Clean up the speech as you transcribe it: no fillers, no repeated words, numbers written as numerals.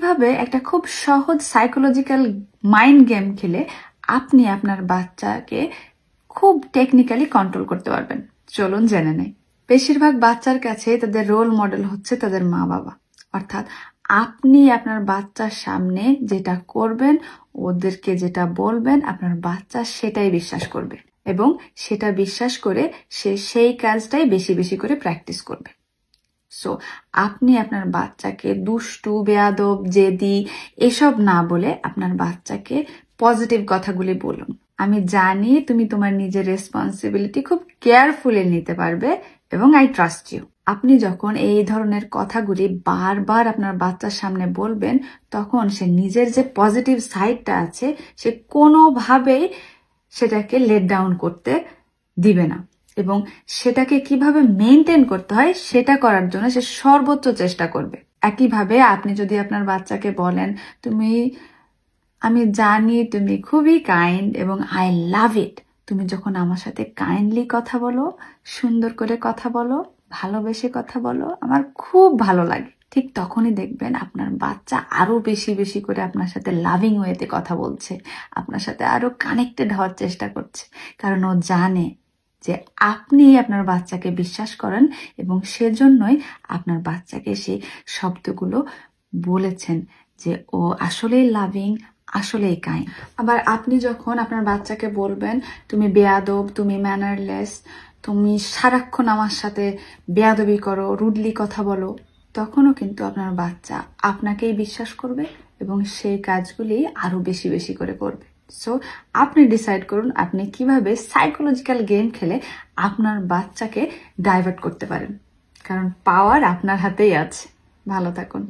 কিভাবে একটা খুব সহজ সাইকোলজিক্যাল মাইন্ড গেম খেলে আপনি আপনার বাচ্চাকে খুব টেকনিক্যালি কন্ট্রোল করতে পারবেন। চলুন জেনে নেই। বেশিরভাগ বাচ্চার কাছে তাদের রোল মডেল হচ্ছে তাদের মা বাবা। অর্থাৎ আপনি আপনার বাচ্চার সামনে যেটা করবেন, ওদেরকে যেটা বলবেন, আপনার বাচ্চা সেটাই বিশ্বাস করবে এবং সেটা বিশ্বাস করে সে সেই কাজটাই বেশি বেশি করে প্র্যাকটিস করবে। সো আপনি আপনার বাচ্চাকে দুষ্টু, বেয়াদব, জেদি এসব না বলে আপনার বাচ্চাকে পজিটিভ কথাগুলি বলুন। আমি জানি তুমি তোমার নিজের রেসপন্সিবিলিটি খুব কেয়ারফুলি নিতে পারবে এবং আই ট্রাস্ট ইউ। আপনি যখন এই ধরনের কথাগুলি বারবার আপনার বাচ্চার সামনে বলবেন, তখন সে নিজের যে পজিটিভ সাইডটা আছে সে কোনোভাবেই সেটাকে লেট ডাউন করতে দিবে না এবং সেটাকে কিভাবে মেনটেন করতে হয় সেটা করার জন্য সে সর্বোচ্চ চেষ্টা করবে। একইভাবে আপনি যদি আপনার বাচ্চাকে বলেন, আমি জানি তুমি খুবই কাইন্ড এবং আই লাভ ইট, তুমি যখন আমার সাথে কাইন্ডলি কথা বলো, সুন্দর করে কথা বলো, ভালোবেসে কথা বলো, আমার খুব ভালো লাগে, ঠিক তখনই দেখবেন আপনার বাচ্চা আরো বেশি বেশি করে আপনার সাথে লাভিং ওয়েতে কথা বলছে, আপনার সাথে আরো কানেক্টেড হওয়ার চেষ্টা করছে, কারণ ও জানে যে আপনি আপনার বাচ্চাকে বিশ্বাস করেন এবং সেজন্যই আপনার বাচ্চাকে সেই শব্দগুলো বলেছেন যে ও আসলেই লাভিং, আসলেই কাইন্ড। আবার আপনি যখন আপনার বাচ্চাকে বলবেন তুমি বেয়াদব, তুমি ম্যানারলেস, তুমি সারাক্ষণ আমার সাথে বেয়াদবি করো, রুডলি কথা বলো, তখনও কিন্তু আপনার বাচ্চা আপনাকেই বিশ্বাস করবে এবং সেই কাজগুলি আরো বেশি বেশি করে করবে। সো আপনি ডিসাইড করুন আপনি কিভাবে সাইকোলজিক্যাল গেম খেলে আপনার বাচ্চাকে ডাইভার্ট করতে পারেন, কারণ পাওয়ার আপনার হাতেই আছে। ভালো থাকুন।